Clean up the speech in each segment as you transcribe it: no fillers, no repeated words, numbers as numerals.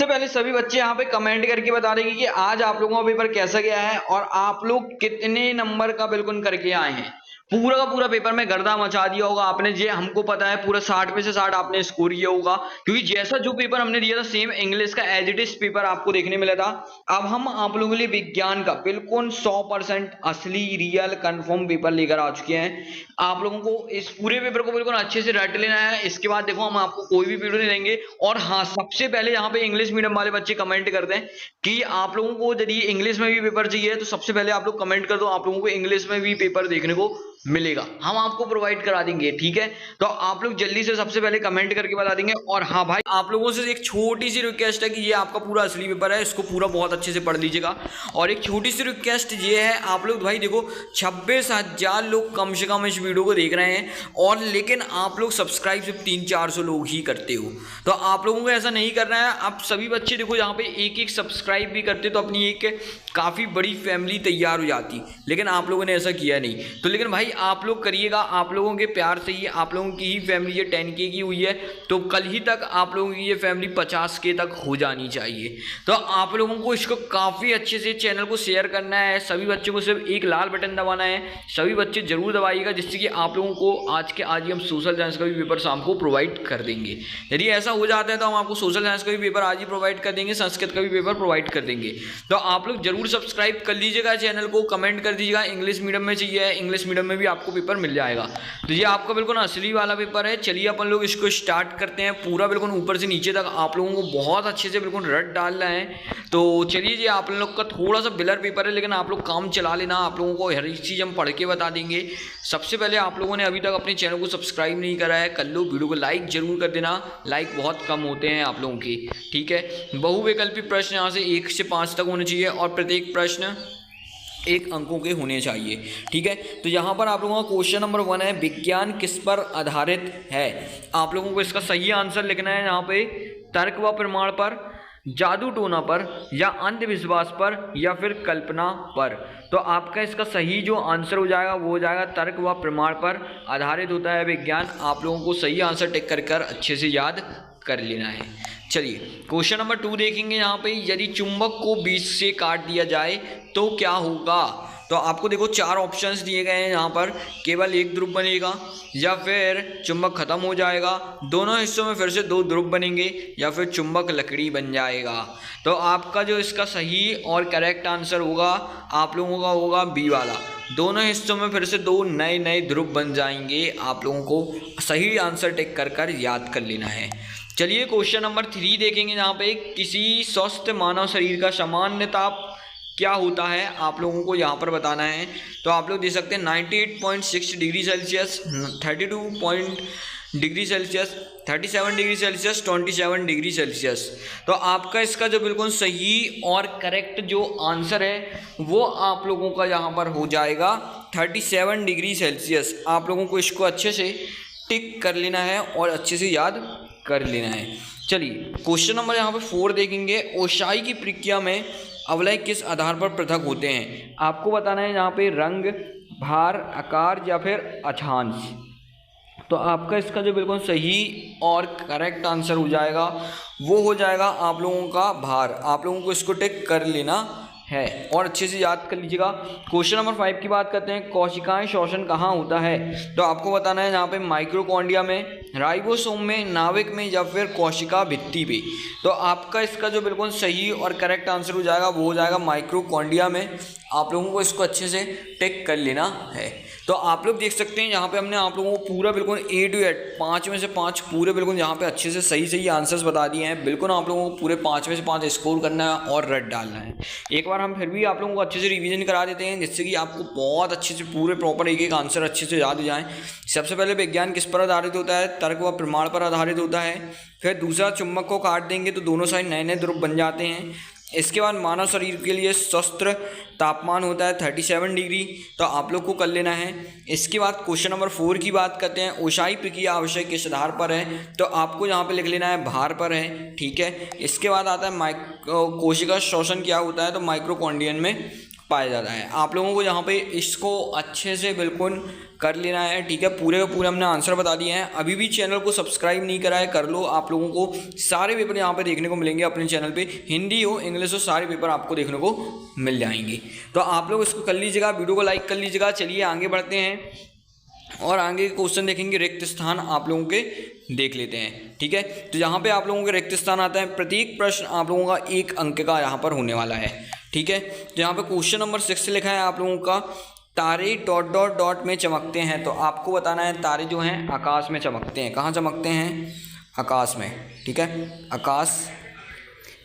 सबसे पहले सभी बच्चे यहाँ पे कमेंट करके बता देंगे कि आज आप लोगों का पेपर कैसा गया है और आप लोग कितने नंबर का बिल्कुल करके आए हैं। पूरा का पूरा पेपर में गर्दा मचा दिया होगा आपने, ये हमको पता है। पूरा 60 में से 60 आपने स्कोर किया होगा, क्योंकि जैसा जो पेपर हमने दिया था सेम इंग्लिश का एज इट इज पेपर आपको देखने मिला था। अब हम आप लोगों के लिए विज्ञान का बिल्कुल 100% असली रियल कंफर्म पेपर लेकर आ चुके हैं। आप लोगों को इस पूरे पेपर को बिल्कुल अच्छे से रट लेना है। इसके बाद देखो हम आपको कोई भी वीडियो नहीं देंगे। और हाँ, सबसे पहले यहाँ पे इंग्लिश मीडियम वाले बच्चे कमेंट कर दें कि आप लोगों को यदि इंग्लिश में भी पेपर चाहिए तो सबसे पहले आप लोग कमेंट कर दो, आप लोगों को इंग्लिश में भी पेपर देखने को मिलेगा, हम आपको प्रोवाइड करा देंगे। ठीक है, तो आप लोग जल्दी से सबसे पहले कमेंट करके बता देंगे। और हाँ भाई, आप लोगों से एक छोटी सी रिक्वेस्ट है कि ये आपका पूरा असली पेपर है, इसको पूरा बहुत अच्छे से पढ़ लीजिएगा। और एक छोटी सी रिक्वेस्ट ये है, आप लोग भाई देखो 26,000 लोग कम से कम इस वीडियो को देख रहे हैं, और लेकिन आप लोग सब्सक्राइब सिर्फ 300-400 लोग ही करते हो। तो आप लोगों को ऐसा नहीं करना है। आप सभी बच्चे देखो यहाँ पे एक एक सब्सक्राइब भी करते तो अपनी एक काफ़ी बड़ी फैमिली तैयार हो जाती, लेकिन आप लोगों ने ऐसा किया नहीं। तो लेकिन भाई आप लोग करिएगा, आप लोगों के प्यार से ही आप लोगों की ही फैमिली ये 10K की हुई है, तो कल ही तक आप लोगों की ये फैमिली 50K तक हो जानी चाहिए। तो आप लोगों को इसको काफ़ी अच्छे से चैनल को शेयर करना है। सभी बच्चों को सिर्फ एक लाल बटन दबाना है, सभी बच्चे जरूर दबाइएगा, जिससे कि आप लोगों को आज के आज ही हम सोशल साइंस का भी पेपर शाम को प्रोवाइड कर देंगे। यदि ऐसा हो जाता है तो हम आपको सोशल साइंस का भी पेपर आज ही प्रोवाइड कर देंगे, संस्कृत का भी पेपर प्रोवाइड कर देंगे। तो आप लोग जरूर सब्सक्राइब कर लीजिएगा चैनल को, कमेंट कर दीजिएगा इंग्लिश मीडियम में चाहिए, इंग्लिश मीडियम में भी आपको पेपर मिल जाएगा। तो ये आपका बिल्कुल असली वाला पेपर है। चलिए अपन लोग इसको स्टार्ट करते हैं। पूरा बिल्कुल ऊपर से नीचे तक आप लोगों को बहुत अच्छे से बिल्कुल रट डालना है। तो चलिए, ये आप लोग का थोड़ा सा बिलर पेपर है, लेकिन आप लोग काम चला लेना, आप लोगों को हर एक चीज़ हम पढ़ के बता देंगे। सबसे पहले आप लोगों ने अभी तक अपने चैनल को सब्सक्राइब नहीं करा है, कर लो, वीडियो को लाइक जरूर कर देना, लाइक बहुत कम होते हैं आप लोगों की। ठीक है, बहुविकल्पी प्रश्न यहाँ से 1 से 5 तक होने चाहिए, और प्रत्येक प्रश्न 1 अंकों के होने चाहिए। ठीक है, तो यहाँ पर आप लोगों का क्वेश्चन नंबर 1 है, विज्ञान किस पर आधारित है। आप लोगों को इसका सही आंसर लिखना है यहाँ पे, तर्क व प्रमाण पर, जादू टोना पर, या अंधविश्वास पर, या फिर कल्पना पर। तो आपका इसका सही जो आंसर हो जाएगा वो हो जाएगा तर्क व प्रमाण पर आधारित होता है विज्ञान। आप लोगों को सही आंसर टिक कर अच्छे से याद कर लेना है। चलिए, क्वेश्चन नंबर 2 देखेंगे यहाँ पे, यदि चुंबक को बीच से काट दिया जाए तो क्या होगा। तो आपको देखो 4 ऑप्शंस दिए गए हैं यहाँ पर, केवल 1 ध्रुव बनेगा, या फिर चुंबक खत्म हो जाएगा, दोनों हिस्सों में फिर से 2 ध्रुव बनेंगे, या फिर चुंबक लकड़ी बन जाएगा। तो आपका जो इसका सही और करेक्ट आंसर होगा आप लोगों का होगा बी वाला, दोनों हिस्सों में फिर से 2 नए नए ध्रुव बन जाएंगे। आप लोगों को सही आंसर टिक कर याद कर लेना है। चलिए, क्वेश्चन नंबर 3 देखेंगे यहाँ पे, किसी स्वस्थ मानव शरीर का सामान्य ताप क्या होता है, आप लोगों को यहाँ पर बताना है। तो आप लोग दे सकते हैं 98.6 degree Celsius, 32 degree Celsius, 37 degree Celsius, 27 degree Celsius. तो आपका इसका जो बिल्कुल सही और करेक्ट जो आंसर है वो आप लोगों का यहाँ पर हो जाएगा 37 डिग्री सेल्सियस। आप लोगों को इसको अच्छे से टिक कर लेना है और अच्छे से याद कर लेना है। चलिए, क्वेश्चन नंबर यहाँ पे 4 देखेंगे, ओसाई की प्रक्रिया में अवयव किस आधार पर पृथक होते हैं। आपको बताना है यहाँ पे रंग, भार, आकार, या फिर अक्षांश। तो आपका इसका जो बिल्कुल सही और करेक्ट आंसर हो जाएगा वो हो जाएगा आप लोगों का भार। आप लोगों को इसको टिक कर लेना है और अच्छे से याद कर लीजिएगा। क्वेश्चन नंबर 5 की बात करते हैं, कोशिकाएं श्वसन कहाँ होता है। तो आपको बताना है यहाँ पे माइक्रोकॉन्ड्रिया में, राइबोसोम में, नाभिक में, या फिर कोशिका भित्ति पे। तो आपका इसका जो बिल्कुल सही और करेक्ट आंसर हो जाएगा वो हो जाएगा माइक्रोकॉन्ड्रिया में। आप लोगों को इसको अच्छे से टिक कर लेना है। तो आप लोग देख सकते हैं यहाँ पे हमने आप लोगों को पूरा बिल्कुल A to Z 5 में से 5 पूरे बिल्कुल यहाँ पे अच्छे से सही आंसर्स बता दिए हैं। बिल्कुल आप लोगों को पूरे 5 में से 5 स्कोर करना है और रट डालना है। एक बार हम फिर भी आप लोगों को अच्छे से रिवीजन करा देते हैं, जिससे कि आपको बहुत अच्छे से पूरे प्रॉपर एक एक आंसर अच्छे से याद हो जाए। सबसे पहले विज्ञान किस पर आधारित होता है, तर्क व प्रमाण पर आधारित होता है। फिर दूसरा, चुंबक को काट देंगे तो दोनों साइड नए नए ध्रुव बन जाते हैं। इसके बाद मानव शरीर के लिए स्वस्थ तापमान होता है 37 डिग्री। तो आप लोग को कर लेना है। इसके बाद क्वेश्चन नंबर 4 की बात करते हैं, ओसाई प्रक्रिया आवश्यक किस आधार पर है। तो आपको यहाँ पे लिख लेना है भार पर है। ठीक है, इसके बाद आता है कोशिका श्वसन क्या होता है। तो माइक्रोकॉन्ड्रियन में पाया जाता है। आप लोगों को यहाँ पे इसको अच्छे से बिल्कुल कर लेना है, ठीक है। पूरे का पूरे हमने आंसर बता दिए हैं। अभी भी चैनल को सब्सक्राइब नहीं करा है, कर लो। आप लोगों को सारे पेपर यहाँ पे देखने को मिलेंगे अपने चैनल पे, हिंदी हो इंग्लिश हो सारे पेपर आपको देखने को मिल जाएंगे। तो आप लोग इसको कर लीजिएगा, वीडियो को लाइक कर लीजिएगा। चलिए आगे बढ़ते हैं और आगे के क्वेश्चन देखेंगे। रिक्त स्थान आप लोगों के देख लेते हैं, ठीक है। तो यहाँ पे आप लोगों के रिक्त स्थान आता है। प्रत्येक प्रश्न आप लोगों का 1 अंक का यहाँ पर होने वाला है, ठीक है। तो यहाँ पे क्वेश्चन नंबर 6 लिखा है आप लोगों का, तारे डॉट डॉट डॉट में चमकते हैं। तो आपको बताना है तारे जो हैं आकाश में चमकते हैं। कहाँ चमकते हैं? आकाश में, ठीक है, आकाश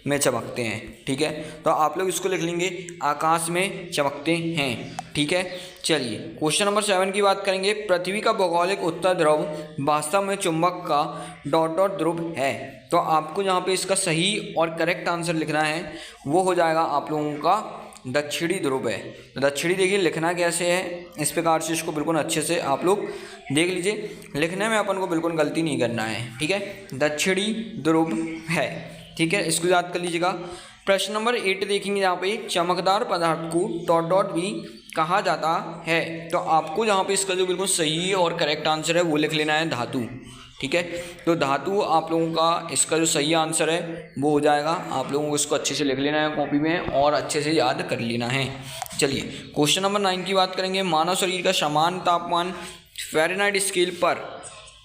में चमकते हैं, ठीक है। तो आप लोग इसको लिख लेंगे, आकाश में चमकते हैं, ठीक है। चलिए क्वेश्चन नंबर 7 की बात करेंगे। पृथ्वी का भौगोलिक उत्तर ध्रुव वास्तव में चुंबक का डॉट डॉट ध्रुव है। तो आपको यहाँ पे इसका सही और करेक्ट आंसर लिखना है, वो हो जाएगा आप लोगों का दक्षिणी ध्रुव है। तो दक्षिणी देखिए लिखना कैसे है, इस प्रकार से इसको बिल्कुल अच्छे से आप लोग देख लीजिए। लिखने में अपन को बिल्कुल गलती नहीं करना है, ठीक है। दक्षिणी ध्रुव है, ठीक है, इसको याद कर लीजिएगा। प्रश्न नंबर 8 देखेंगे। यहाँ पे चमकदार पदार्थ को डॉट डॉट भी कहा जाता है। तो आपको यहाँ पे इसका जो बिल्कुल सही और करेक्ट आंसर है वो लिख लेना है धातु, ठीक है। तो धातु आप लोगों का इसका जो सही आंसर है वो हो जाएगा। आप लोगों को इसको अच्छे से लिख लेना है कॉपी में और अच्छे से याद कर लेना है। चलिए क्वेश्चन नंबर 9 की बात करेंगे। मानव शरीर का समान तापमान फ़ारेनहाइट स्केल पर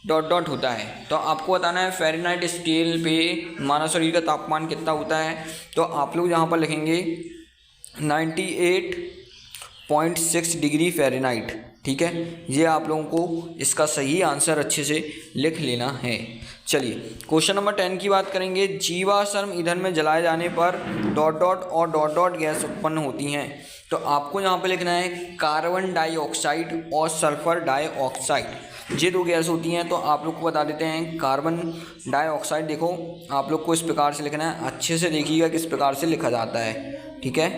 डॉट डॉट होता है। तो आपको बताना है फ़ारेनहाइट स्केल पे मानव शरीर का तापमान कितना होता है। तो आप लोग यहाँ पर लिखेंगे 98.6 डिग्री फ़ारेनहाइट, ठीक है। ये आप लोगों को इसका सही आंसर अच्छे से लिख लेना है। चलिए क्वेश्चन नंबर 10 की बात करेंगे। जीवाश्म ईंधन में जलाए जाने पर डॉट डॉट और डॉट डॉट गैस उत्पन्न होती हैं। तो आपको यहाँ पे लिखना है कार्बन डाइऑक्साइड और सल्फर डाइऑक्साइड, ये 2 गैस होती हैं। तो आप लोग को बता देते हैं कार्बन डाइऑक्साइड। देखो आप लोग को इस प्रकार से लिखना है, अच्छे से देखिएगा किस प्रकार से लिखा जाता है, ठीक है।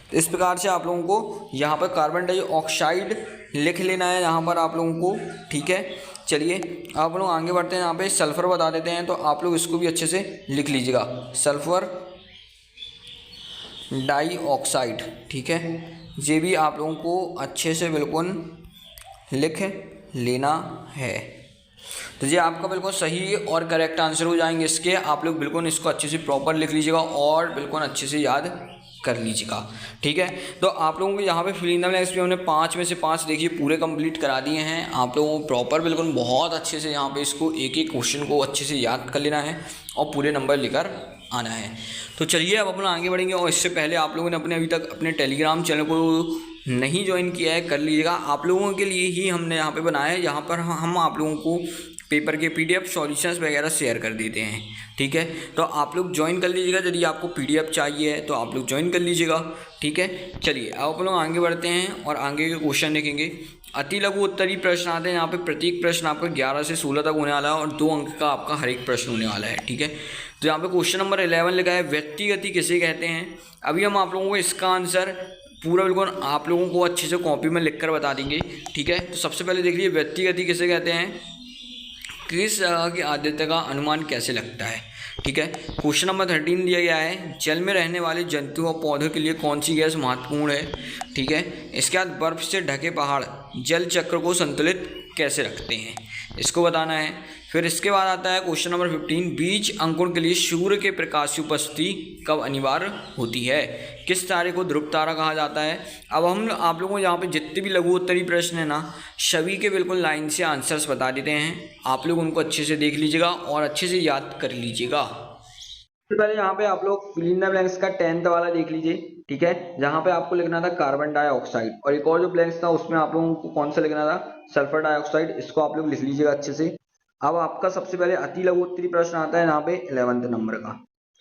तो इस प्रकार से आप लोगों को यहाँ पर कार्बन डाइऑक्साइड लिख लेना है यहाँ पर आप लोगों को, ठीक है। चलिए आप लोग आगे बढ़ते हैं। यहाँ पे सल्फ़र बता देते हैं, तो आप लोग इसको भी अच्छे से लिख लीजिएगा, सल्फ़र डाइऑक्साइड, ठीक है। ये भी आप लोगों को अच्छे से बिल्कुल लिख लेना है। तो ये आपका बिल्कुल सही और करेक्ट आंसर हो जाएंगे इसके। आप लोग बिल्कुल इसको अच्छे से प्रॉपर लिख लीजिएगा और बिल्कुल अच्छे से याद कर लीजिएगा, ठीक है। तो आप लोगों को यहाँ पे फिल इन द ब्लैंक्स भी हमने 5 में से 5 देखिए पूरे कंप्लीट करा दिए हैं। आप लोगों को प्रॉपर बिल्कुल बहुत अच्छे से यहाँ पे इसको एक एक क्वेश्चन को अच्छे से याद कर लेना है और पूरे नंबर लेकर आना है। तो चलिए अब अपना आगे बढ़ेंगे। और इससे पहले आप लोगों ने अभी तक अपने टेलीग्राम चैनल को नहीं ज्वाइन किया है, कर लीजिएगा। आप लोगों के लिए ही हमने यहाँ पे बनाया है, यहाँ पर हम आप लोगों को पेपर के PDF सॉल्यूशंस वगैरह शेयर कर देते हैं, ठीक है। तो आप लोग ज्वाइन कर लीजिएगा, यदि आपको PDF चाहिए है तो आप लोग ज्वाइन कर लीजिएगा, ठीक है। चलिए अब आप लोग आगे बढ़ते हैं और आगे के क्वेश्चन देखेंगे। अति लघु उत्तरी प्रश्न आते हैं। यहाँ पे प्रत्येक प्रश्न आपका 11 से 16 तक होने वाला है और 2 अंक का आपका हर एक प्रश्न होने वाला है, ठीक है। तो यहाँ पे क्वेश्चन नंबर 11 लिखा है, व्यक्तिगति किसे कहते हैं। अभी हम आप लोगों को इसका आंसर पूरा बिल्कुल आप लोगों को अच्छे से कॉपी में लिख कर बता देंगे, ठीक है। तो सबसे पहले देख लीजिए, व्यक्तिगति किसे कहते हैं, किस जगह की आर्द्रता का अनुमान कैसे लगता है, ठीक है। क्वेश्चन नंबर 13 दिया गया है, जल में रहने वाले जंतुओं और पौधों के लिए कौन सी गैस महत्वपूर्ण है, ठीक है। इसके बाद बर्फ से ढके पहाड़ जल चक्र को संतुलित कैसे रखते हैं, इसको बताना है। फिर इसके बाद आता है क्वेश्चन नंबर 15, बीज अंकुरण के लिए सूर्य के प्रकाश की उपस्थिति कब अनिवार्य होती है, किस तारे को ध्रुव तारा कहा जाता है। अब हम आप लोगों को यहाँ पे जितने भी लघु उत्तरी प्रश्न है ना, सभी के बिल्कुल लाइन से आंसर्स बता देते हैं। आप लोग उनको अच्छे से देख लीजिएगा और अच्छे से याद कर लीजिएगा। सबसे पहले यहाँ पे आप लोग फिल इन द ब्लैंक्स का 10th वाला देख लीजिए, ठीक है। जहाँ पे आपको लिखना था कार्बन डाइऑक्साइड और एक और जो ब्लैंक्स था उसमें आप लोगों को कौन सा लिखना था, सल्फर डाइऑक्साइड। इसको आप लोग लिख लीजिएगा अच्छे से। अब आपका सबसे पहले अति लघु उत्तरी प्रश्न आता है यहाँ पे 11वें नंबर का।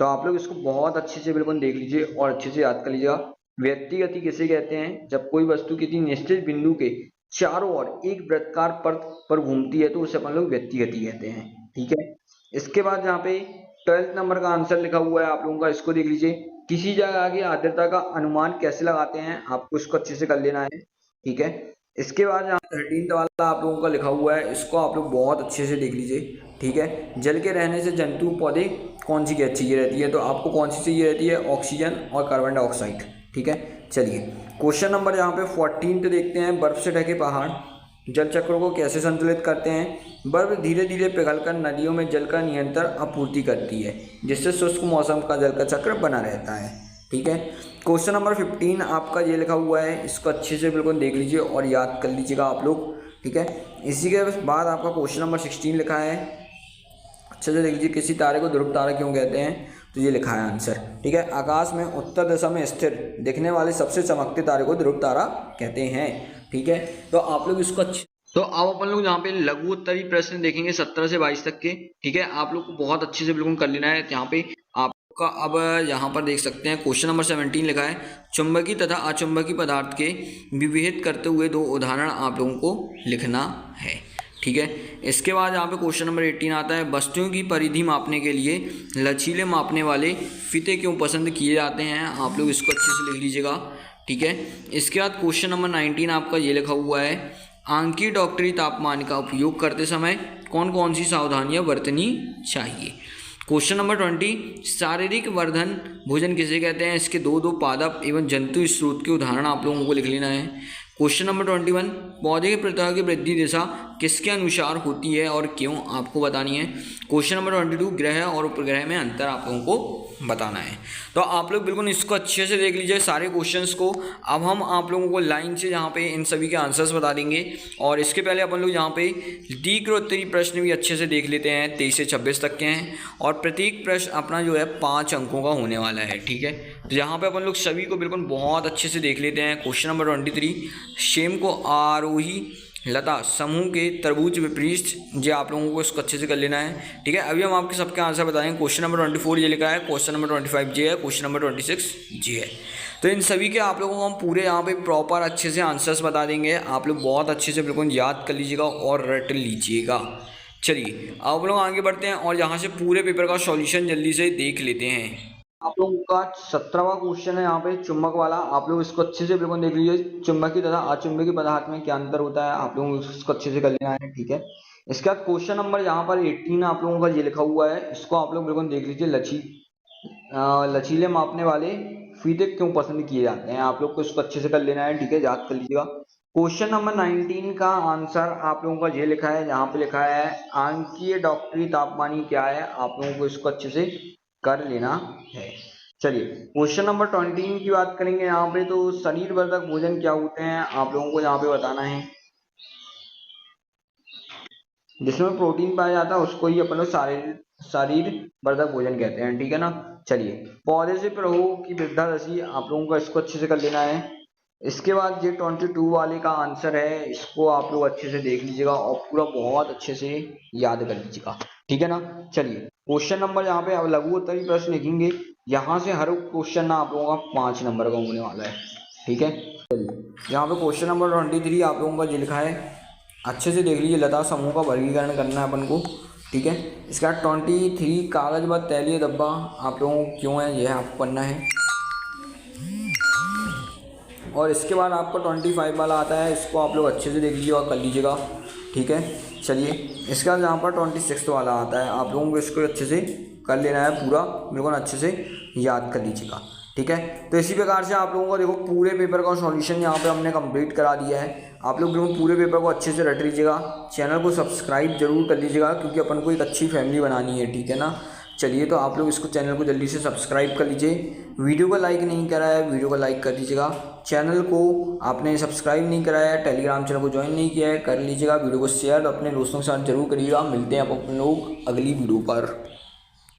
तो आप लोग इसको बहुत अच्छे से बिल्कुल देख लीजिए और अच्छे से याद कर लीजिएगा। व्यक्तिगति किसे कहते हैं, जब कोई वस्तु किसी निश्चित बिंदु के चारों ओर एक वृत्ताकार पथ पर घूमती है तो उसे अपन लोग व्यक्तिगति कहते हैं, ठीक है। इसके बाद यहाँ पे 12th नंबर का आंसर लिखा हुआ है आप लोगों का, इसको देख लीजिए। किसी जगह की आर्द्रता का अनुमान कैसे लगाते हैं, आपको इसको अच्छे से कर लेना है, ठीक है। इसके बाद यहाँ 13th वाला आप लोगों का लिखा हुआ है, इसको आप लोग बहुत अच्छे से देख लीजिए, ठीक है। जल के रहने से जंतु पौधे कौन सी गैस चाहिए रहती है, तो आपको कौन सी चाहिए रहती है, ऑक्सीजन और कार्बन डाइऑक्साइड। ठीक है, चलिए क्वेश्चन नंबर यहाँ पे 14 देखते हैं। बर्फ से ढके पहाड़ जल चक्रों को कैसे संतुलित करते हैं। बर्फ धीरे धीरे पिघलकर नदियों में जल का निरंतर आपूर्ति करती है, जिससे शुष्क मौसम का जल का चक्र बना रहता है। ठीक है, क्वेश्चन नंबर 15 आपका ये लिखा हुआ है, इसको अच्छे से बिल्कुल देख लीजिए और याद कर लीजिएगा आप लोग। ठीक है, इसी के बाद आपका क्वेश्चन नंबर 16 लिखा है, अच्छे से देख लीजिए। किसी तारे को ध्रुव तारा क्यों कहते हैं, तो ये लिखा है आंसर। ठीक है, आकाश में उत्तर दिशा में स्थिर दिखने वाले सबसे चमकते तारे को ध्रुव तारा कहते हैं। ठीक है, तो आप लोग इसको अच्छे, तो अब अपन लोग यहाँ पे लघु उत्तरीय प्रश्न देखेंगे 17 से 22 तक के। ठीक है, आप लोग को बहुत अच्छे से बिल्कुल कर लेना है। यहाँ पे आपका अब यहाँ पर देख सकते हैं क्वेश्चन नंबर 17 लिखा है, चुंबकीय तथा अचुंबकीय पदार्थ के विभेद करते हुए 2 उदाहरण आप लोगों को लिखना है। ठीक है, इसके बाद यहाँ पे क्वेश्चन नंबर 18 आता है, वस्तुओं की परिधि मापने के लिए लचीले मापने वाले फीते क्यों पसंद किए जाते हैं। आप लोग इसको अच्छे से लिख लीजिएगा। ठीक है, इसके बाद क्वेश्चन नंबर 19 आपका ये लिखा हुआ है, आंकीय डॉक्टरी तापमान का उपयोग करते समय कौन कौन सी सावधानियां बरतनी चाहिए। क्वेश्चन नंबर 20, शारीरिक वर्धन भोजन किसे कहते हैं। इसके दो पादप एवं जंतु स्रोत के उदाहरण आप लोगों को लिख लेना है। क्वेश्चन नंबर 21, पौधे के प्रतः की वृद्धि दिशा किसके अनुसार होती है और क्यों, आपको बतानी है। क्वेश्चन नंबर 22, ग्रह और उपग्रह में अंतर आप लोगों को बताना है। तो आप लोग बिल्कुल इसको अच्छे से देख लीजिए सारे क्वेश्चंस को। अब हम आप लोगों को लाइन से यहाँ पे इन सभी के आंसर्स बता देंगे, और इसके पहले अपन लोग यहाँ पे दीर्घ उत्तरीय प्रश्न भी अच्छे से देख लेते हैं। 23 से 26 तक के हैं, और प्रत्येक प्रश्न अपना जो है 5 अंकों का होने वाला है। ठीक है, तो यहाँ पे अपन लोग सभी को बिल्कुल बहुत अच्छे से देख लेते हैं। क्वेश्चन नंबर 23, शेम को आरोही लता समूह के तरबूज विपरीत, जो आप लोगों को इसको अच्छे से कर लेना है। ठीक है, अभी हम आपके सबके आंसर बताएंगे। क्वेश्चन नंबर 24 ये लिखा है, क्वेश्चन नंबर 25 जी है, क्वेश्चन नंबर 26 जी है। तो इन सभी के आप लोगों को हम पूरे यहाँ पे प्रॉपर अच्छे से आंसर्स बता देंगे। आप लोग बहुत अच्छे से बिल्कुल याद कर लीजिएगा और रट लीजिएगा। चलिए आप लोग आगे बढ़ते हैं और यहाँ से पूरे पेपर का सॉल्यूशन जल्दी से देख लेते हैं। आप लोगों का 17वां क्वेश्चन है यहाँ पे चुंबक वाला। आप लोग इसको अच्छे से बिल्कुल देख लीजिए, चुंबकीय तथा अचुंबकीय पदार्थ में क्या अंतर होता है, आप लोगों को इसको अच्छे से कर लेना है। ठीक है, इसके बाद क्वेश्चन नंबर यहाँ पर 18 आप लोगों का ये लिखा हुआ है, इसको आप लोग बिल्कुल देख लीजिए, लचीले मापने वाले फीते क्यों पसंद किए जाते हैं, आप लोग को इसको अच्छे से कर लेना है। ठीक है, याद कर लीजिएगा। क्वेश्चन नंबर 19 का आंसर आप लोगों का ये लिखा है, यहाँ पे लिखा है आंकीय डॉक्टरी तापमानी क्या है, आप लोगों को इसको अच्छे से कर लेना है। चलिए क्वेश्चन नंबर 20 की बात करेंगे यहाँ पे, तो शरीर वर्धक भोजन क्या होते हैं, आप लोगों को यहाँ पे बताना है। जिसमें प्रोटीन पाया जाता है उसको ही अपन लोग शरीर वर्धक भोजन कहते हैं। ठीक है ना, चलिए पौधे से प्रहो की वृद्धादशा, आप लोगों को इसको अच्छे से कर लेना है। इसके बाद ये 22 वाले का आंसर है, इसको आप लोग अच्छे से देख लीजिएगा और पूरा बहुत अच्छे से याद कर लीजिएगा। ठीक है ना, चलिए क्वेश्चन नंबर यहाँ पे अब लघु उत्तरीय प्रश्न लिखेंगे। यहाँ से हर क्वेश्चन ना आप लोगों का 5 नंबर का होने वाला है। ठीक है, चलिए यहाँ पे क्वेश्चन नंबर 23 आप लोगों का ये लिखा है, अच्छे से देख लीजिए, लता समूह का वर्गीकरण करना है अपन को। ठीक है, इसका 23 कागज व तैलीय डब्बा आप लोगों को क्यों है, यह आपको करना है। और इसके बाद आपका 25 वाला आता है, इसको आप लोग अच्छे से देख लीजिए और कर लीजिएगा। ठीक है, चलिए इसके बाद यहाँ पर 26 वाला आता है, आप लोगों को इसको अच्छे से कर लेना है, पूरा बिल्कुल अच्छे से याद कर लीजिएगा। ठीक है, तो इसी प्रकार से आप लोगों को देखो पूरे पेपर का सॉल्यूशन यहाँ पे हमने कंप्लीट करा दिया है। आप लोग बिल्कुल पूरे पेपर को अच्छे से रट लीजिएगा, चैनल को सब्सक्राइब जरूर कर लीजिएगा, क्योंकि अपन को एक अच्छी फैमिली बनानी है। ठीक है ना, चलिए तो आप लोग इसको चैनल को जल्दी से सब्सक्राइब कर लीजिए। वीडियो को लाइक नहीं करा है, वीडियो को लाइक कर दीजिएगा। चैनल को आपने सब्सक्राइब नहीं कराया है, टेलीग्राम चैनल को ज्वाइन नहीं किया है, कर लीजिएगा। वीडियो को शेयर अपने दोस्तों के साथ जरूर करिएगा। मिलते हैं आप अपन लोग अगली वीडियो पर।